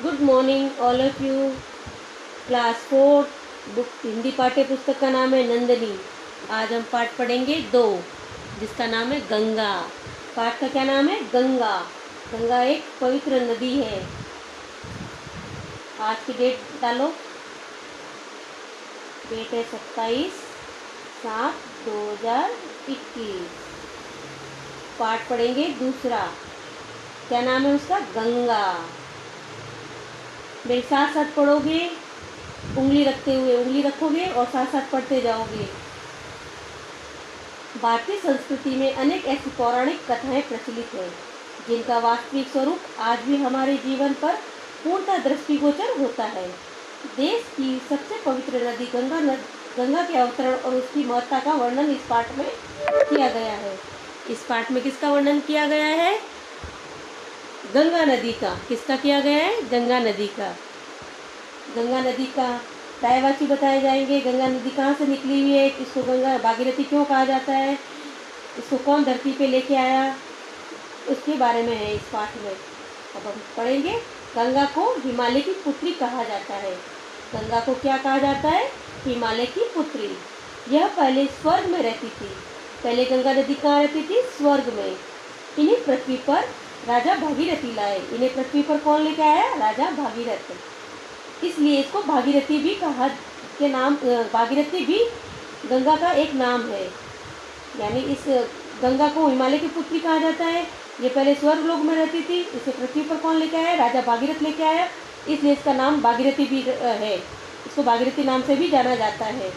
Good morning all of you. Class 4 book Hindi पाठ्य पुस्तक का नाम है नंदिनी। आज हम पाठ पढ़ेंगे 2 जिसका नाम है गंगा। पाठ का क्या नाम है? गंगा। गंगा एक पवित्र नदी है। आज की डेट डालो। डेट है 27/7/2021। पाठ पढ़ेंगे दूसरा। क्या नाम है उसका? गंगा। मेरे साथ साथ पढ़ोगे, उंगली रखते हुए उंगली रखोगे और साथ साथ पढ़ते जाओगे। भारतीय संस्कृति में अनेक ऐसी पौराणिक कथाएं प्रचलित हैं जिनका वास्तविक स्वरूप आज भी हमारे जीवन पर पूर्णतः दृष्टिगोचर होता है। देश की सबसे पवित्र नदी गंगा के अवतरण और उसकी महत्ता का वर्णन इस पाठ में किया गया है। इस पाठ में किसका वर्णन किया गया है? गंगा नदी का। किसका किया गया है? गंगा नदी का। गंगा नदी का पर्यायवाची बताए जाएंगे। गंगा नदी कहाँ से निकली हुई है, इसको गंगा भागीरथी क्यों कहा जाता है, इसको कौन धरती पे लेके आया, उसके बारे में है इस पाठ में। अब हम पढ़ेंगे। गंगा को हिमालय की पुत्री कहा जाता है। गंगा को क्या कहा जाता है? हिमालय की पुत्री। यह पहले स्वर्ग में रहती थी। पहले गंगा नदी कहाँ रहती थी? स्वर्ग में। इन्हें पृथ्वी पर राजा भागीरथी लाए। इन्हें पृथ्वी पर कौन लेके आया? राजा भागीरथ। इसलिए इसको भागीरथी भी कहा के नाम भागीरथी भी गंगा का एक नाम है। यानी इस गंगा को हिमालय की पुत्री कहा जाता है। ये पहले स्वर्ग लोक में रहती थी। इसे पृथ्वी पर कौन लेके आया? राजा भागीरथ लेके आया। इसलिए इसका नाम भागीरथी भी है। इसको भागीरथी नाम से भी जाना जाता है।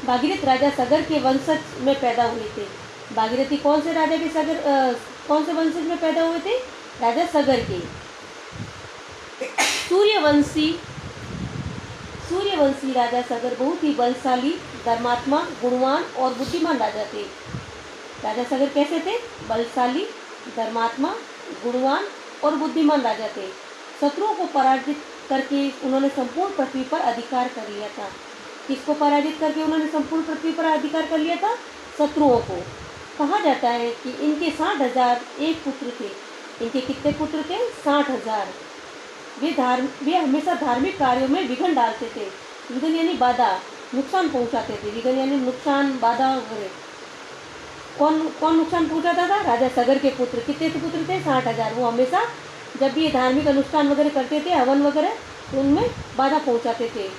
भागीरथ राजा सगर के वंशज में पैदा हुए थे। भागीरथी कौन से राजा के कौन से वंशज में पैदा हुए थे? राजा सगर के। सूर्यवंशी राजा सगर बहुत ही बलशाली, धर्मात्मा, गुणवान और बुद्धिमान राजा थे। राजा सगर कैसे थे? बलशाली, धर्मात्मा, गुणवान और बुद्धिमान राजा थे। शत्रुओं को पराजित करके उन्होंने संपूर्ण पृथ्वी पर अधिकार कर लिया था। किसको पराजित करके उन्होंने संपूर्ण पृथ्वी पर अधिकार कर लिया था? शत्रुओं को। कहा जाता है कि इनके 60,000 एक पुत्र थे। इनके कितने पुत्र थे? 60,000। वे हमेशा धार्मिक कार्यों में विघ्न डालते थे। विघ्न यानी बाधा, नुकसान पहुंचाते थे। विघ्न यानी नुकसान, बाधा वगैरह। कौन नुकसान पहुंचाता था? राजा सगर के पुत्र। कितने पुत्र थे? 60,000। वो हमेशा जब भी ये धार्मिक अनुष्ठान वगैरह करते थे, हवन वगैरह, तो उनमें बाधा पहुंचाते थे।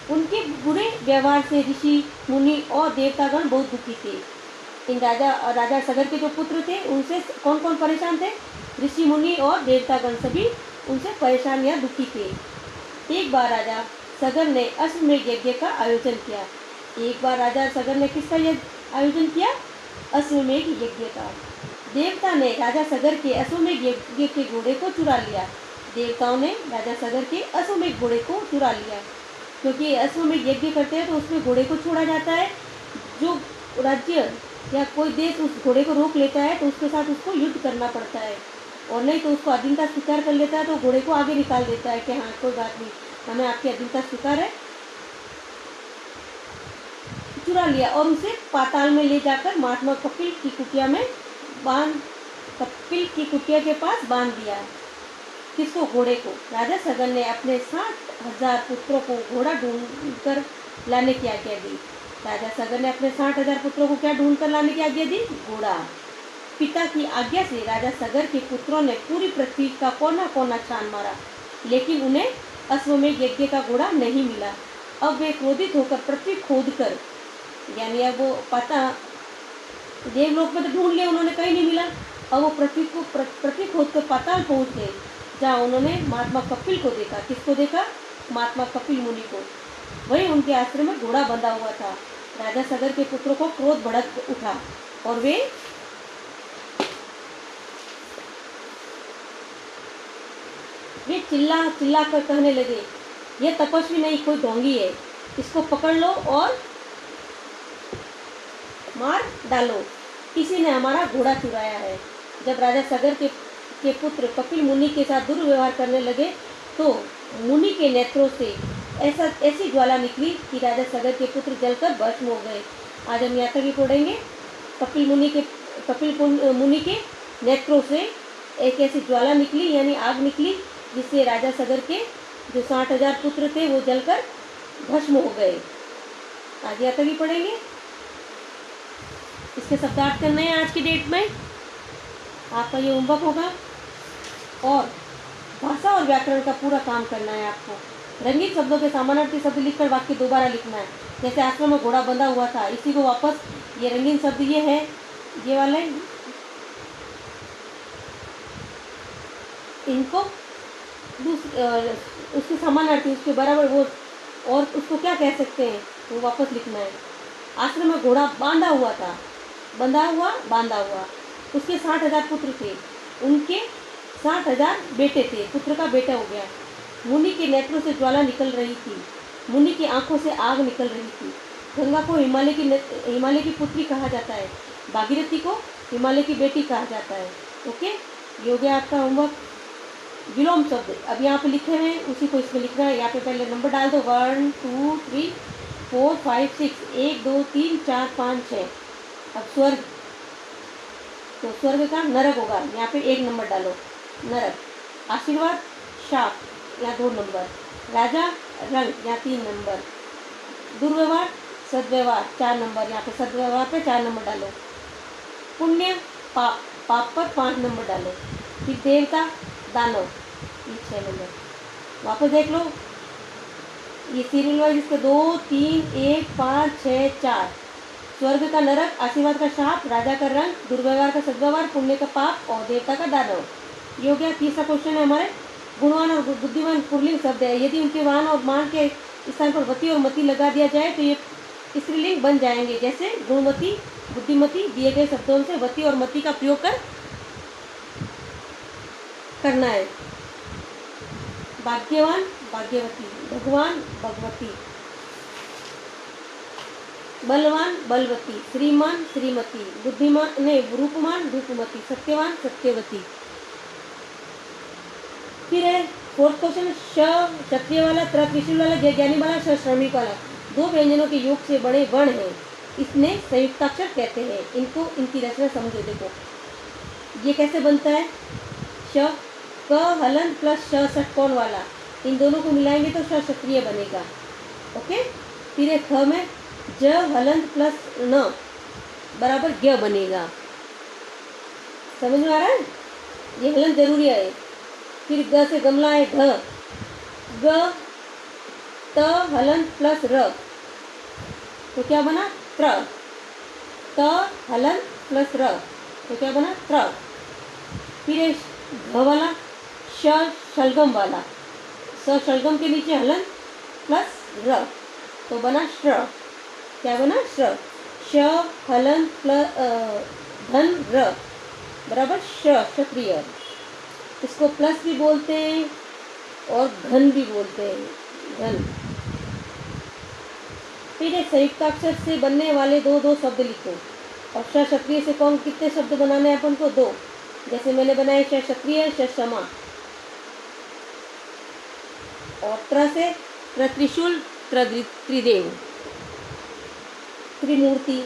उनके बुरे व्यवहार से ऋषि मुनि और देवतागण बहुत दुखी थे। इन राजा सगर के जो पुत्र थे उनसे कौन कौन परेशान थे? ऋषि मुनि और देवतागण सभी उनसे परेशान या दुखी थे। एक बार राजा सगर ने अश्वमेध यज्ञ का आयोजन किया। एक बार राजा सगर ने किसका आयोजन किया? अश्वमेध यज्ञ का। देवता ने राजा सगर के अश्वमेध यज्ञ के घोड़े को चुरा लिया। देवताओं ने राजा सगर के अश्वमेध घोड़े को चुरा लिया। क्योंकि अश्वमेध यज्ञ करते हैं तो उसमें घोड़े को छोड़ा जाता है। जो राज्य या कोई देश उस घोड़े को रोक लेता है तो उसके साथ उसको युद्ध करना पड़ता है, और नहीं तो उसको अधीनता स्वीकार कर लेता है तो घोड़े को आगे निकाल देता है कि हाँ कोई बात नहीं, हमें आपकी अधीनता स्वीकार है। चुरा लिया और उसे पाताल में ले जाकर महात्मा कपिल की कुटिया के पास बांध दिया। किसको? घोड़े को। राजा सगर ने अपने 60,000 पुत्रों को घोड़ा ढूंढ कर लाने की आज्ञा दी। राजा सगर ने अपने 60,000 पुत्रों को क्या ढूंढ कर लाने की आज्ञा दी? घोड़ा। पिता की आज्ञा से राजा सगर के पुत्रों ने पूरी पृथ्वी का कोना कोना छान मारा, लेकिन उन्हें अश्वमेध यज्ञ का घोड़ा नहीं मिला। अब वे क्रोधित होकर पृथ्वी खोदकर, यानी अब वो पता देवलोक में तो ढूंढ लिया उन्होंने, कहीं नहीं मिला। अब वो पृथ्वी खोदकर पाताल पहुंच गए, जहाँ उन्होंने महात्मा कपिल को देखा। किसको देखा? महात्मा कपिल मुनि को। वही उनके आश्रम में घोड़ा बंधा हुआ था। राजा सगर के पुत्रों को क्रोध भड़क उठा और वे चिल्ला कर कहने लगे, यह तपस्वी नहीं, कोई ढोंगी है। इसको पकड़ लो और मार डालो। किसी ने हमारा घोड़ा चुराया है। जब राजा सगर के पुत्र कपिल मुनि के साथ दुर्व्यवहार करने लगे तो मुनि के नेत्रों से ऐसी ज्वाला निकली कि राजा सगर के पुत्र जलकर भस्म हो गए। आज हम यहाँ तक ही पढ़ेंगे। कपिल मुनि के नेत्रों से एक ऐसी ज्वाला निकली, यानी आग निकली जिससे राजा सगर के जो 60,000 पुत्र थे वो जलकर भस्म हो गए। आगे तक ही पढ़ेंगे। इसके शब्दार्थ करने हैं आज की डेट में। आपका ये होमवर्क होगा और भाषा और व्याकरण का पूरा काम करना है आपको। रंगीन शब्दों के समानार्थी शब्द लिखकर वाक्य दोबारा लिखना है। जैसे आश्रम में घोड़ा बंधा हुआ था, इसी को वापस ये रंगीन शब्द ये है, ये वाले, इनको उसके समानार्थी उसके बराबर वो और उसको क्या कह सकते हैं वो वापस लिखना है। आश्रम में घोड़ा बांधा हुआ था, बंधा हुआ, बांधा हुआ। उसके 60,000 पुत्र थे, उनके 60,000 बेटे थे, पुत्र का बेटा हो गया। मुनि के नेत्रों से ज्वाला निकल रही थी, मुनि की आंखों से आग निकल रही थी। गंगा को हिमालय की पुत्री कहा जाता है, भागीरथी को हिमालय की बेटी कहा जाता है। ओके, ये हो गया आपका होमवर्क। विलोम शब्द अब यहाँ पे लिखे हुए हैं, उसी को इसमें लिखना है। यहाँ पे पहले नंबर डाल दो, 1 2 3 4 5 6, 1 2 3 4 5 6। अब स्वर्ग, तो स्वर्ग का नरक होगा, यहाँ पे 1 नंबर डालो, नरक। आशीर्वाद, शाप, यहाँ 2 नंबर। राजा, रंग, यहाँ 3 नंबर। दुर्व्यवहार, सद्व्यवहार, 4 नंबर, यहाँ पे सद्व्यवहार पे 4 नंबर डालो। पुण्य, पाप, पाप पर 5 नंबर डालो। फिर देवता, दानव, ये 6 नंबर। वापस देख लो, ये सीरियल वाइज इसके 2 3 1 5 6 4। स्वर्ग का नरक, आशीर्वाद का शाप, राजा का रंग, दुर्व्यवहार का सद्व्यवहार, पुण्य का पाप और देवता का दानव। ये हो गया। तीसरा क्वेश्चन है हमारे, गुणवान और बुद्धिमान पुल्लिंग शब्द है, यदि उनके वाहन और मान के स्थान पर वती और मति लगा दिया जाए तो ये स्त्रीलिंग बन जाएंगे। जैसे गुणवती, बुद्धिमती, दिए गए शब्दों से वती और मति का प्रयोग करना है। भाग्यवान, भाग्यवती, भगवान, भगवती, बलवान, बलवती, श्रीमान, श्रीमती, बुद्धिमान नहीं, रूपमान, रूपमती, सत्यवान, सत्यवती। फिर है 4th क्वेश्चन, क्षत्रिय वाला, त्रिशूल वाला, ज्ञानी वाला, श्रमिक वाला। 2 व्यंजनों के योग से बड़े वर्ण हैं, इसने संयुक्ताक्षर कहते हैं। इनको, इनकी रचना समझो। देखो ये कैसे बनता है। श, क हलन प्लस श षटकोण वाला, इन दोनों को मिलाएंगे तो श क्षत्रिय बनेगा। ओके। फिर है ख में ज हलन प्लस न बराबर ज्ञ बनेगा। समझ में आ रहा है, ये हलन जरूरी है। फिर ग से गमला है ढ, ग त हलन प्लस र तो क्या बना, त्र। त हलन प्लस र तो क्या बना, त्र। फिर घ वाला, श शलगम वाला, स शलगम के नीचे हलन प्लस र तो बना श्र। क्या बना, श्र। श हलन प्लस धन र बराबर श, क्षत्रिय। इसको प्लस भी बोलते हैं और घन भी बोलते हैं, घन। फिर एक संयुक्ताक्षर से बनने वाले 2 शब्द लिखो। और श क्षत्रिय से कौन कितने शब्द बनाने हैं अपन को, 2। जैसे मैंने बनाए श क्षत्रिय, श क्षमा। और त्र से त्रिशूल, त्रिदेव, त्रिमूर्ति,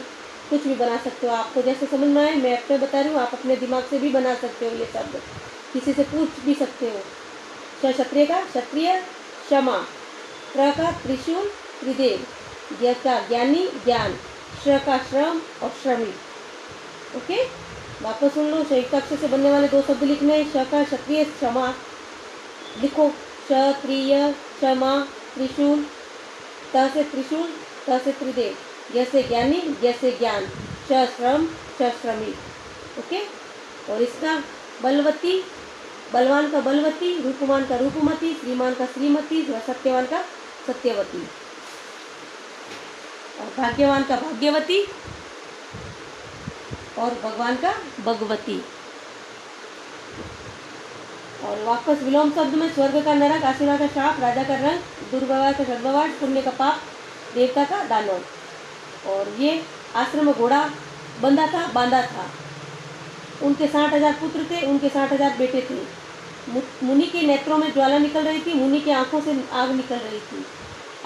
कुछ भी बना सकते हो। आपको जैसे समझ में आए, मैं अपने बता रही हूँ, आप अपने दिमाग से भी बना सकते हो ये शब्द, किसी से पूछ भी सकते हो। क्षत्रिय का क्षत्रिय, क्षमा। त्र का त्रिशूल, त्रिदेव। ज्ञ का ज्ञानी, ज्ञान। श्र का श्रम और श्रमिक। ओके, वापस सुन लो। संयुक्ताक्षर से बनने वाले 2 शब्द लिखने। श का क्षत्रिय, क्षमा लिखो, क्षत्रिय, क्षमा, त्रिशूल, त से त्रिशूल, त से त्रिदेव। जैसे ज्ञानी, जैसे ज्ञान, श श्रम, श श्रमिक। ओके। और इसका बलवती, बलवान का बलवती, रूपमान का रूपमती, श्रीमान का श्रीमती, सत्यवान का सत्यवती, और भाग्यवान का भाग्यवती, और भगवान का भगवती। और वापस विलोम शब्द में स्वर्ग का नरक, आशीर्वाद का शाप, राजा का रंग, दुर्व्यवहार का सद्व्यवहार, पुण्य का पाप, देवता का दानव। और ये आश्रम में घोड़ा बंधा था, बांधा था। उनके 60,000 पुत्र थे, उनके 60,000 बेटे थे। मुनि के नेत्रों में ज्वाला निकल रही थी, मुनि की आंखों से आग निकल रही थी।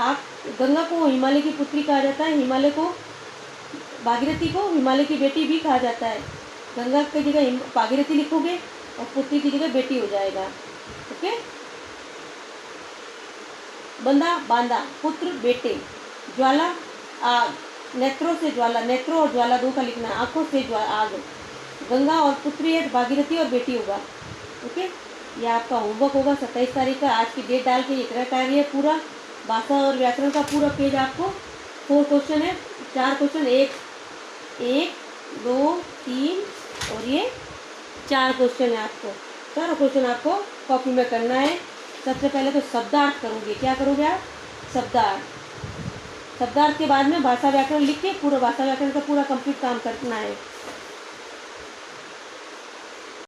आग, गंगा को हिमालय की पुत्री कहा जाता है, हिमालय को, भागीरथी को हिमालय की बेटी भी कहा जाता है। गंगा की जगह भागीरथी लिखोगे और पुत्री की जगह बेटी हो जाएगा। ओके, बंदा बांधा, पुत्र बेटे, ज्वाला आग, नेत्रों से ज्वाला, नेत्रों और ज्वाला दो का लिखना है, आंखों से आग, गंगा और पुत्री है, भागीरथी और बेटी होगा। ओके, ये आपका होमवर्क होगा 27 तारीख का। आज की डेट डाल के ये करेक्ट आ रही है पूरा भाषा और व्याकरण का पूरा पेज आपको 4 क्वेश्चन है, 4 क्वेश्चन, एक 2 3 और ये 4 क्वेश्चन है। आपको 4 क्वेश्चन आपको कॉपी में करना है। सबसे पहले तो शब्दार्थ करोगे। क्या करोगे आप? शब्दार्थ। शब्दार्थ के बाद में भाषा व्याकरण लिख के पूरा भाषा व्याकरण का पूरा कंप्लीट काम करना है।